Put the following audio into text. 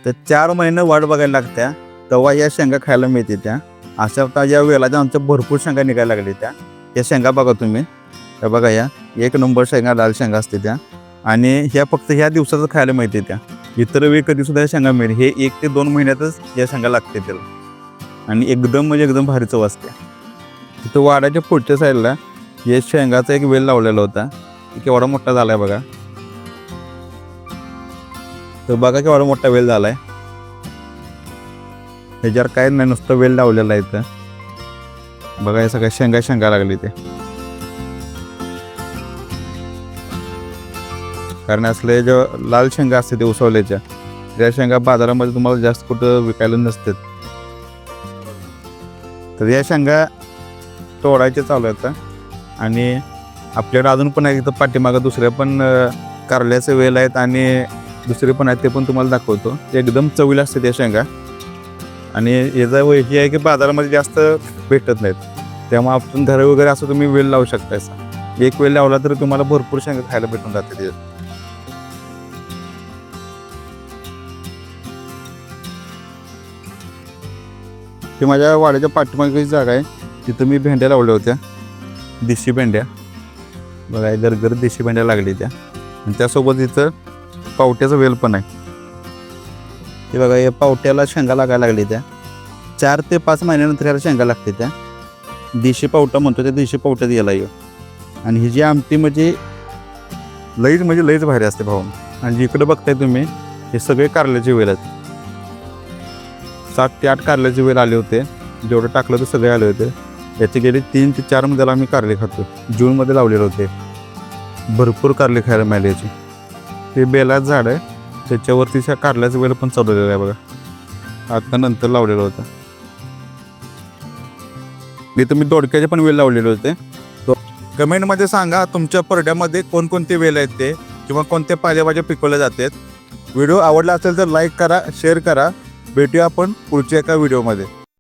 तर 4 महिने वाट बघायला लागत्या तेव्हा या शेंगा खायला मिळते त्या. अशा आता या वेळाच्या आमच्या भरपूर शेंगा निघायला लागल्या त्या. या शेंगा बघा तुम्ही, हे बघा या एक नंबर शेंगा, लाल शेंगा असते त्या. आणि ह्या फक्त ह्या दिवसाचं खायला मिळते त्या. इतर वेळी कधीसुद्धा या शेंगा मिळेल. हे 1 ते 2 महिन्यातच या शेंगा लागते त्याला. आणि एकदम म्हणजे एकदम भारी चव असते. इथं वाड्याच्या पुढच्या साईडला हे शेंगाचा एक वेल लावलेला होता. केवढा मोठा झाला आहे बघा. तर बघा केवढा मोठा वेल झाला आहे. ह्याच्यावर काय नाही, नुसतं वेल लावलेला आहे इथं. बघा हे सगळ्या शेंगा लागली ते. कारण असले जे लाल शेंगा असते ते उसवल्याच्या, त्या शेंगा बाजारामध्ये तुम्हाला जास्त कुठं विकायला नसतात. तर या शेंगा तोडायचे चालू आहेत. आणि आपल्याकडे अजून पण आहे इथं पाठीमागं दुसऱ्या पण कारल्याचे वेल आहेत आणि दुसरे पण आहेत, ते पण तुम्हाला दाखवतो. ते एकदम चवीला असते त्या शेंगा. आणि याचा हे आहे की बाजारामध्ये जास्त भेटत नाहीत, त्यामुळे आपण घरी वगैरे असं तुम्ही वेल लावू शकता. असा एक वेल लावला तर तुम्हाला भरपूर शेंगा खायला भेटून जाते ते. ही माझ्या वाड्याच्या पाठीमागे जागा आहे, तिथं मी भेंड्या लावल्या होत्या, देशी भेंड्या. बघा गरगर देशी भेंड्या लागली त्या. आणि त्यासोबत इथं पावट्याचा वेल पण आहे. हे बघा या पावट्याला शेंगा लागायला लागली त्या. 4 ते 5 महिन्यानंतर याला शेंगा लागते त्या. देशी पावटा म्हणतो त्या देशी पावट्यात याला येऊ. आणि ही जी आमटी म्हणजे लईच भारी असते भाऊन. आणि इकडे बघताय तुम्ही हे सगळे कारल्याचे वेल आहेत. 7 ते 8 कारल्याचे वेल आले होते. जेवढं टाकलं तर सगळे आले होते. याचे गेले 3 ते 4 महिन्याला आम्ही कारले खातो. जूनमध्ये लावलेले होते. भरपूर कारले खायला मिळाले याची. ते बेलाचं झाड आहे, त्याच्यावरती त्या कारल्याचं वेल पण चढवलेलं आहे बघा. आता नंतर लावलेलं होतं. इथं मी दोडक्याचे पण वेल लावलेले होते. कमेंटमध्ये सांगा तुमच्या परड्यामध्ये कोणकोणते वेल आहेत ते, किंवा कोणत्या पालेभाज्या पिकवल्या जातात. व्हिडिओ आवडला असेल तर लाईक करा, शेअर करा. भेटूया आपण पुढच्या एका व्हिडिओमध्ये.